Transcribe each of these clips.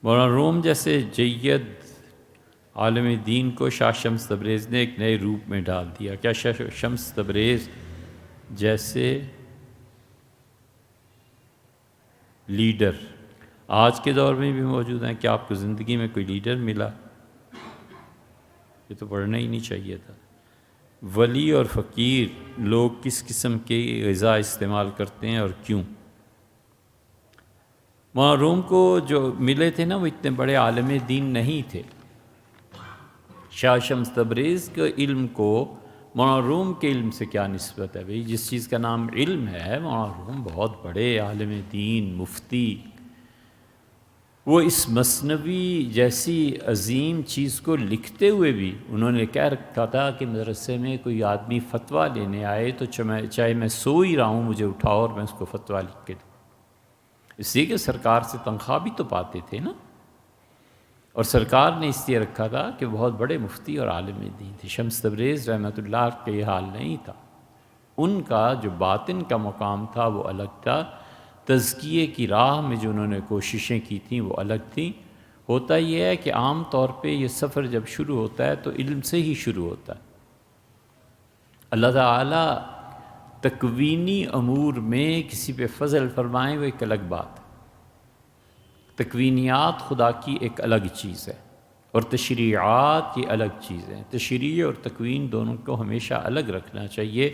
مولانا روم جیسے جید عالم دین کو شاہ شمس تبریز نے ایک نئے روپ میں ڈال دیا۔ کیا شاہ شمس تبریز جیسے لیڈر آج کے دور میں بھی موجود ہیں؟ کیا آپ کو زندگی میں کوئی لیڈر ملا؟ یہ تو پڑھنا ہی نہیں چاہیے تھا۔ ولی اور فقیر لوگ کس قسم کی غذا استعمال کرتے ہیں اور کیوں؟ مولانا روم کو جو ملے تھے نا وہ اتنے بڑے عالم دین نہیں تھے۔ شاہ شمس تبریز کے علم کو مولانا روم کے علم سے کیا نسبت ہے؟ بھئی جس چیز کا نام علم ہے، مولانا روم بہت بڑے عالم دین، مفتی، وہ اس مثنوی جیسی عظیم چیز کو لکھتے ہوئے بھی انہوں نے کہہ رکھا تھا کہ مدرسے میں کوئی آدمی فتویٰ لینے آئے تو چاہے میں سو ہی رہا ہوں مجھے اٹھاؤ اور میں اس کو فتویٰ لکھ کے دوں، اس لیے کہ سرکار سے تنخواہ بھی تو پاتے تھے نا، اور سرکار نے اس لیے رکھا تھا کہ بہت بڑے مفتی اور عالم دین تھے۔ شمس تبریز رحمۃ اللہ کا یہ حال نہیں تھا، ان کا جو باطن کا مقام تھا وہ الگ تھا، تزکیے کی راہ میں جو انہوں نے کوششیں کی تھیں وہ الگ تھیں۔ ہوتا یہ ہے کہ عام طور پہ یہ سفر جب شروع ہوتا ہے تو علم سے ہی شروع ہوتا ہے۔ اللہ تعالیٰ تکوینی امور میں کسی پہ فضل فرمائیں وہ ایک الگ بات ہے، تکوینیات خدا کی ایک الگ چیز ہے، اور تشریعات یہ الگ چیز ہے۔ تشریع اور تکوین دونوں کو ہمیشہ الگ رکھنا چاہیے،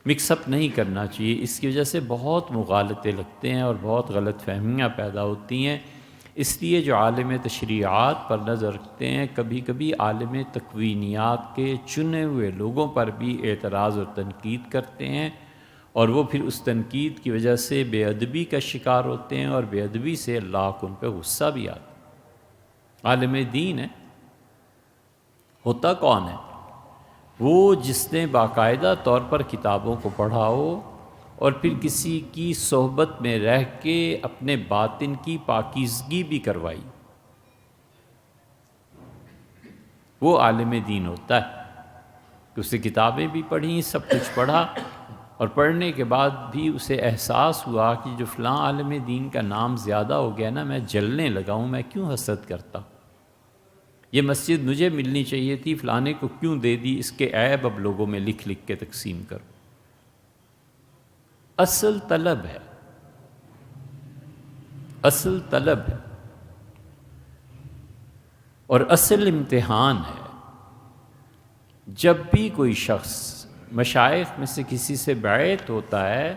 مکس اپ نہیں کرنا چاہیے۔ اس کی وجہ سے بہت مغالطے لگتے ہیں اور بہت غلط فہمیاں پیدا ہوتی ہیں۔ اس لیے جو عالم تشریعات پر نظر رکھتے ہیں کبھی کبھی عالم تکوینیات کے چنے ہوئے لوگوں پر بھی اعتراض اور تنقید کرتے ہیں، اور وہ پھر اس تنقید کی وجہ سے بے ادبی کا شکار ہوتے ہیں، اور بے ادبی سے اللہ کو ان پہ غصہ بھی آتا ہے۔ عالم دین ہے، ہوتا کون ہے؟ وہ جس نے باقاعدہ طور پر کتابوں کو پڑھا ہو اور پھر کسی کی صحبت میں رہ کے اپنے باطن کی پاکیزگی بھی کروائی، وہ عالم دین ہوتا ہے کہ اسے کتابیں بھی پڑھیں، سب کچھ پڑھا، اور پڑھنے کے بعد بھی اسے احساس ہوا کہ جو فلاں عالم دین کا نام زیادہ ہو گیا نا، میں جلنے لگا ہوں، میں کیوں حسد کرتا ہوں؟ یہ مسجد مجھے ملنی چاہیے تھی، فلانے کو کیوں دے دی؟ اس کے عیب اب لوگوں میں لکھ لکھ کے تقسیم کرو۔ اصل طلب ہے، اصل طلب ہے، اور اصل امتحان ہے۔ جب بھی کوئی شخص مشائخ میں سے کسی سے بیعت ہوتا ہے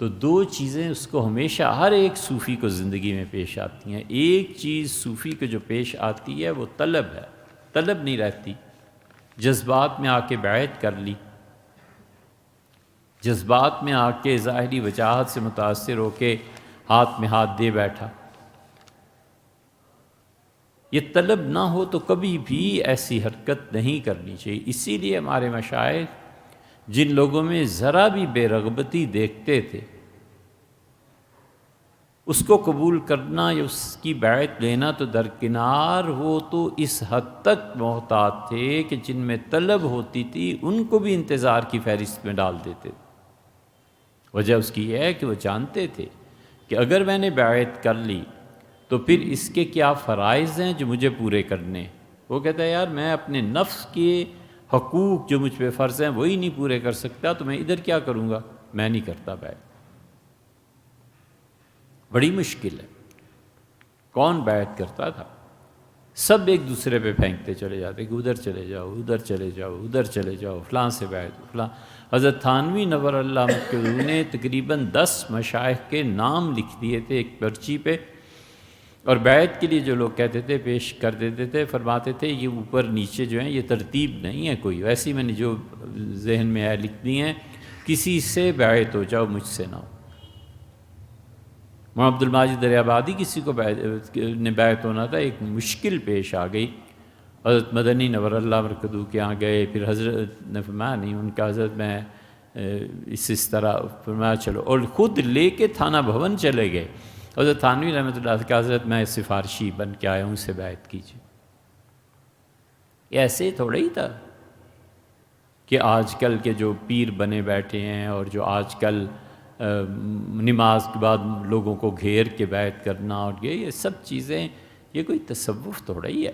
تو دو چیزیں اس کو ہمیشہ ہر ایک صوفی کو زندگی میں پیش آتی ہیں۔ ایک چیز صوفی کو جو پیش آتی ہے وہ طلب ہے، طلب نہیں رہتی۔ جذبات میں آ کے بیعت کر لی، جذبات میں آ کے ظاہری وجاہت سے متاثر ہو کے ہاتھ میں ہاتھ دے بیٹھا، یہ طلب نہ ہو تو کبھی بھی ایسی حرکت نہیں کرنی چاہیے۔ اسی لیے ہمارے مشائخ جن لوگوں میں ذرا بھی بے رغبتی دیکھتے تھے اس کو قبول کرنا یا اس کی بیعت لینا تو درکنار، وہ تو اس حد تک محتاط تھے کہ جن میں طلب ہوتی تھی ان کو بھی انتظار کی فہرست میں ڈال دیتے تھے۔ وجہ اس کی یہ ہے کہ وہ جانتے تھے کہ اگر میں نے بیعت کر لی تو پھر اس کے کیا فرائض ہیں جو مجھے پورے کرنے ہیں۔ وہ کہتا ہے یار میں اپنے نفس کے حقوق جو مجھ پہ فرض ہیں وہی نہیں پورے کر سکتا تو میں ادھر کیا کروں گا، میں نہیں کرتا بیعت۔ بڑی مشکل ہے، کون بیعت کرتا تھا؟ سب ایک دوسرے پہ پھینکتے چلے جاتے کہ ادھر چلے جاؤ، ادھر چلے جاؤ، ادھر چلے جاؤ، فلاں سے بیعت، فلاں۔ حضرت تھانوی نور اللہ مکرم نے تقریباً 10 مشائخ کے نام لکھ دیے تھے ایک پرچی پہ، اور بیعت کے لیے جو لوگ کہتے تھے پیش کر دیتے تھے، فرماتے تھے یہ اوپر نیچے جو ہیں یہ ترتیب نہیں ہے کوئی، ویسے میں نے جو ذہن میں ہے لکھ دی ہیں، کسی سے بیعت ہو جاؤ مجھ سے نہ ہو۔ مولانا عبد الماجد دریابادی کسی کو بیعت ہونا تھا، ایک مشکل پیش آ گئی، حضرت مدنی نور اللہ مرکزو کے یہاں گئے، پھر حضرت نے فرمایا نہیں ان کا حضرت میں اس طرح فرمایا چلو، اور خود لے کے تھانہ بھون چلے گئے۔ حضرت تھانوی رحمۃ اللہ کا حضرت میں سفارشی بن کے آیا ہوں، سے بیعت کیجیے۔ یہ ایسے تھوڑا ہی تھا کہ آج کل کے جو پیر بنے بیٹھے ہیں اور جو آج کل نماز کے بعد لوگوں کو گھیر کے بیعت کرنا، اور یہ سب چیزیں، یہ کوئی تصوف تھوڑا ہی ہے۔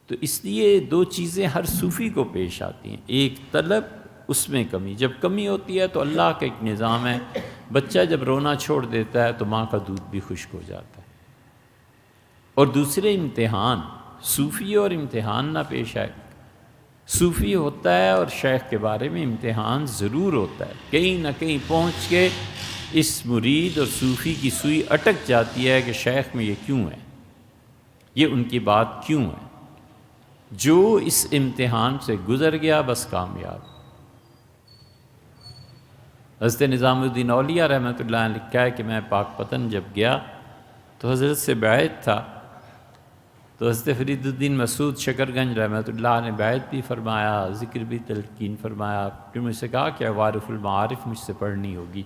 تو اس لیے دو چیزیں ہر صوفی کو پیش آتی ہیں، ایک طلب، اس میں کمی، جب کمی ہوتی ہے تو اللہ کا ایک نظام ہے، بچہ جب رونا چھوڑ دیتا ہے تو ماں کا دودھ بھی خشک ہو جاتا ہے۔ اور دوسرے امتحان، صوفی اور امتحان نہ پیش آئے۔ صوفی ہوتا ہے اور شیخ کے بارے میں امتحان ضرور ہوتا ہے، کہیں نہ کہیں پہنچ کے اس مرید اور صوفی کی سوئی اٹک جاتی ہے کہ شیخ میں یہ کیوں ہے، یہ ان کی بات کیوں ہے۔ جو اس امتحان سے گزر گیا بس کامیاب۔ حضرت نظام الدین اولیاء رحمۃ اللہ علیہ لکھا ہے کہ میں پاک پتن جب گیا تو حضرت سے بیعت تھا، تو حضرت فرید الدین مسعود شکر گنج رحمۃ اللہ نے بیعت بھی فرمایا، ذکر بھی تلقین فرمایا، پھر مجھ سے کہا کہ عوارف المعارف مجھ سے پڑھنی ہوگی۔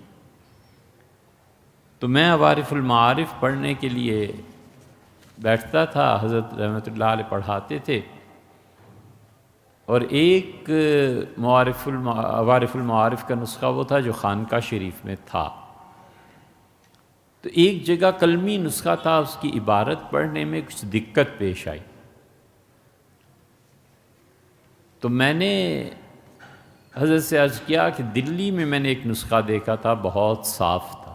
تو میں عوارف المعارف پڑھنے کے لیے بیٹھتا تھا، حضرت رحمۃ اللہ علیہ پڑھاتے تھے، اور ایک عوارف المعارف کا نسخہ وہ تھا جو خانقاہ شریف میں تھا، تو ایک جگہ کلمی نسخہ تھا، اس کی عبارت پڑھنے میں کچھ دقت پیش آئی، تو میں نے حضرت سے عرض کیا کہ دلی میں نے ایک نسخہ دیکھا تھا، بہت صاف تھا۔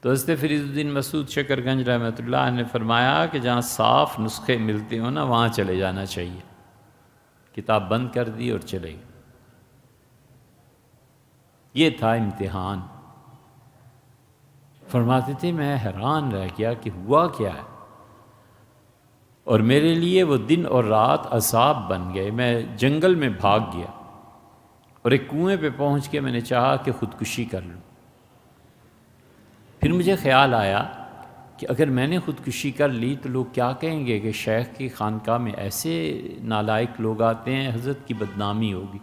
تو حضرت فرید الدین مسعود شکر گنج رحمۃ اللہ نے فرمایا کہ جہاں صاف نسخے ملتے ہوں نا وہاں چلے جانا چاہیے۔ کتاب بند کر دی اور چلے گئے۔ یہ تھا امتحان۔ فرماتے تھے میں حیران رہ گیا کہ ہوا کیا ہے، اور میرے لیے وہ دن اور رات عذاب بن گئے۔ میں جنگل میں بھاگ گیا اور ایک کنویں پہ پہنچ کے میں نے چاہا کہ خودکشی کر لوں۔ پھر مجھے خیال آیا کہ اگر میں نے خودکشی کر لی تو لوگ کیا کہیں گے کہ شیخ کی خانقاہ میں ایسے نالائق لوگ آتے ہیں، حضرت کی بدنامی ہوگی۔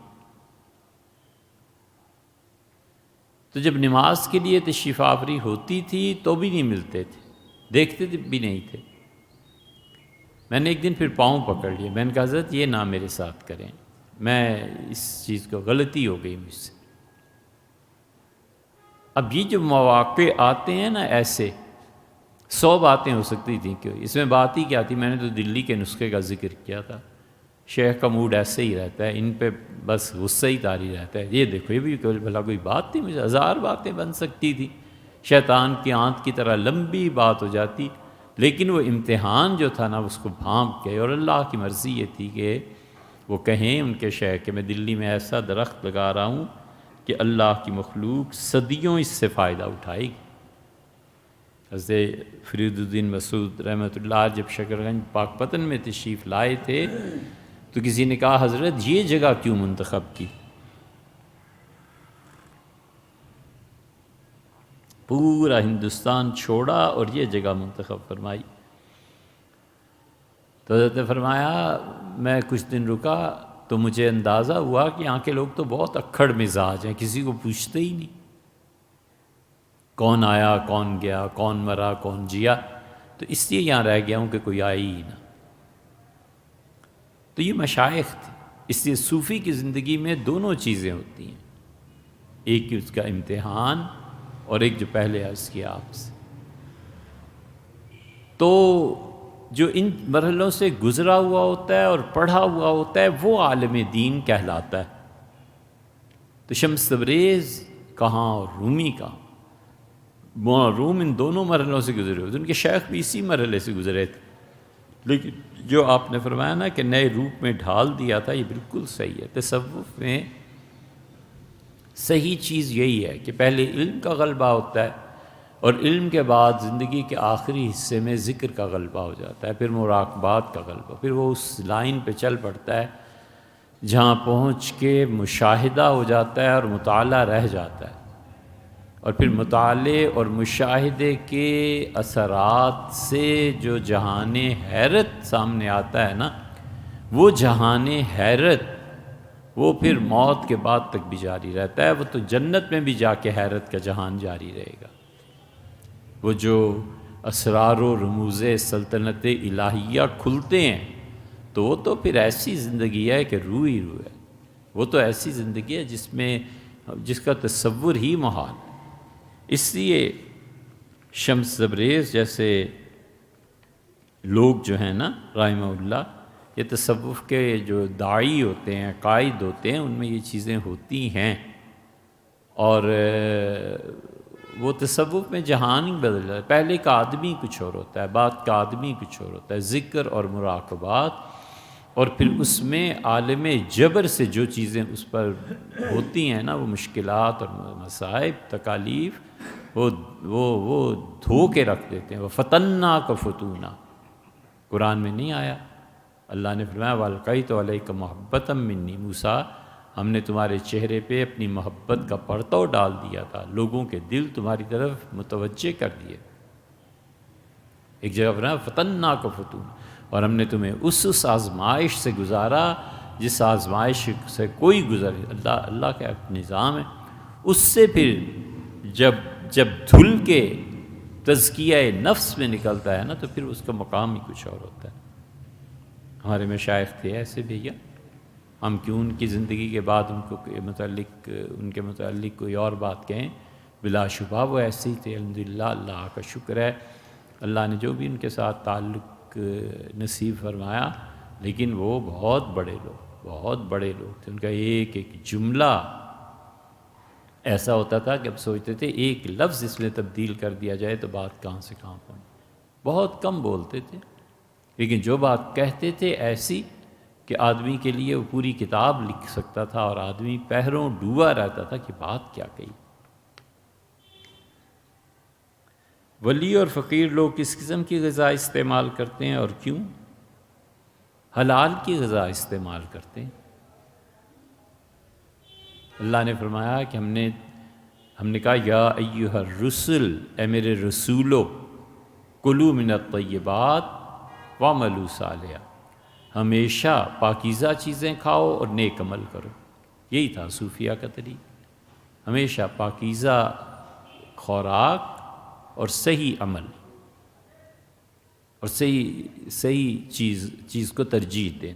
تو جب نماز کے لیے تشریف آوری ہوتی تھی تو بھی نہیں ملتے تھے، دیکھتے بھی نہیں تھے۔ میں نے ایک دن پھر پاؤں پکڑ لیے، میں نے کہا حضرت یہ نہ میرے ساتھ کریں، میں اس چیز کو غلطی ہو گئی مجھ سے۔ اب یہ جو مواقع آتے ہیں نا ایسے، 100 باتیں ہو سکتی تھیں، کیوں اس میں بات ہی کیا تھی؟ میں نے تو دلی کے نسخے کا ذکر کیا تھا۔ شیخ کا موڈ ایسے ہی رہتا ہے، ان پہ بس غصہ ہی طاری رہتا ہے۔ یہ دیکھو، یہ بھی بھلا کوئی بات تھی؟ مجھے 1000 باتیں بن سکتی تھی، شیطان کی آنت کی طرح لمبی بات ہو جاتی، لیکن وہ امتحان جو تھا نا اس کو بھانپ گئے، اور اللہ کی مرضی یہ تھی کہ وہ کہیں ان کے شیخ کہ میں دلی میں ایسا درخت لگا رہا ہوں کہ اللہ کی مخلوق صدیوں اس سے فائدہ اٹھائے گی۔ حضرت فرید الدین مسعود رحمۃ اللہ جب شکر گنج پاک پتن میں تشریف لائے تھے تو کسی نے کہا حضرت یہ جگہ کیوں منتخب کی؟ پورا ہندوستان چھوڑا اور یہ جگہ منتخب فرمائی۔ تو حضرت نے فرمایا میں کچھ دن رکا تو مجھے اندازہ ہوا کہ یہاں کے لوگ تو بہت اکھڑ مزاج ہیں، کسی کو پوچھتے ہی نہیں، کون آیا کون گیا، کون مرا کون جیا، تو اس لیے یہاں رہ گیا ہوں کہ کوئی آئی ہی نہ۔ تو یہ مشائخ تھے۔ اس لیے صوفی کی زندگی میں دونوں چیزیں ہوتی ہیں، ایک اس کا امتحان اور ایک جو پہلے عرض کیا آپ سے۔ تو جو ان مرحلوں سے گزرا ہوا ہوتا ہے اور پڑھا ہوا ہوتا ہے وہ عالم دین کہلاتا ہے۔ تو شمس تبریز کہاں اور رومی کہاں؟ روم ان دونوں مرحلوں سے گزرے ہوتے، ان کے شیخ بھی اسی مرحلے سے گزرے تھے، لیکن جو آپ نے فرمایا نا کہ نئے روپ میں ڈھال دیا تھا، یہ بالکل صحیح ہے۔ تصوف میں صحیح چیز یہی ہے کہ پہلے علم کا غلبہ ہوتا ہے، اور علم کے بعد زندگی کے آخری حصے میں ذکر کا غلبہ ہو جاتا ہے، پھر مراقبات کا غلبہ، پھر وہ اس لائن پہ چل پڑتا ہے جہاں پہنچ کے مشاہدہ ہو جاتا ہے اور مطالعہ رہ جاتا ہے، اور پھر مطالعے اور مشاہدے کے اثرات سے جو جہان حیرت سامنے آتا ہے نا، وہ جہان حیرت وہ پھر موت کے بعد تک بھی جاری رہتا ہے، وہ تو جنت میں بھی جا کے حیرت کا جہان جاری رہے گا۔ وہ جو اسرار و رموز سلطنت الہیہ کھلتے ہیں تو وہ تو پھر ایسی زندگی ہے کہ روح ہی روح ہے، وہ تو ایسی زندگی ہے جس میں جس کا تصور ہی محال ہے۔ اس لیے شمس تبریز جیسے لوگ جو ہیں نا رحمہ اللہ، یہ تصوف کے جو داعی ہوتے ہیں، قائد ہوتے ہیں، ان میں یہ چیزیں ہوتی ہیں، اور وہ تصوف میں جہان ہی بدل جاتا ہے۔ پہلے کا آدمی کچھ اور ہوتا ہے، بعد کا آدمی کچھ اور ہوتا ہے، ذکر اور مراقبات، اور پھر اس میں عالم جبر سے جو چیزیں اس پر ہوتی ہیں نا، وہ مشکلات اور مصائب، تکالیف، وہ دھو کے رکھ دیتے ہیں۔ وہ فتنہ کا فتونہ قرآن میں نہیں آیا؟ اللہ نے فرمایا وَأَلْقَيْتُ عَلَيْكَ مَحَبَّةً مِّنِّي، موسیٰ ہم نے تمہارے چہرے پہ اپنی محبت کا پرتو ڈال دیا تھا، لوگوں کے دل تمہاری طرف متوجہ کر دیے۔ ایک جگہ فرمایا فَتَنَّاكَ فُتُونًا، اور ہم نے تمہیں اس آزمائش سے گزارا جس آزمائش سے کوئی گزر، اللہ کا ایک نظام ہے۔ اس سے پھر جب دھل کے تزکیہ نفس میں نکلتا ہے نا، تو پھر اس کا مقام ہی کچھ اور ہوتا ہے۔ ہمارے مشائخ تھے ایسے بھیا، ہم کیوں ان کی زندگی کے بعد ان کے متعلق کوئی اور بات کہیں، بلا شبہ وہ ایسے ہی تھے الحمدللہ۔ اللہ کا شکر ہے، اللہ نے جو بھی ان کے ساتھ تعلق نصیب فرمایا، لیکن وہ بہت بڑے لوگ تھے۔ ان کا ایک جملہ ایسا ہوتا تھا کہ اب سوچتے تھے ایک لفظ اس میں تبدیل کر دیا جائے تو بات کہاں سے کہاں پہنچے۔ بہت کم بولتے تھے، لیکن جو بات کہتے تھے ایسی کہ آدمی کے لیے وہ پوری کتاب لکھ سکتا تھا، اور آدمی پہروں ڈوبا رہتا تھا کہ بات کیا کہی۔ ولی اور فقیر لوگ کس قسم کی غذا استعمال کرتے ہیں اور کیوں؟ حلال کی غذا استعمال کرتے ہیں۔ اللہ نے فرمایا کہ ہم نے کہا یا ایھا الرسل، اے میرے رسولو، کلوا من الطیبات واعملوا صالحا، ہمیشہ پاکیزہ چیزیں کھاؤ اور نیک عمل کرو۔ یہی تھا صوفیہ کا طریقہ، ہمیشہ پاکیزہ خوراک اور صحیح عمل، اور صحیح چیز کو ترجیح دیں۔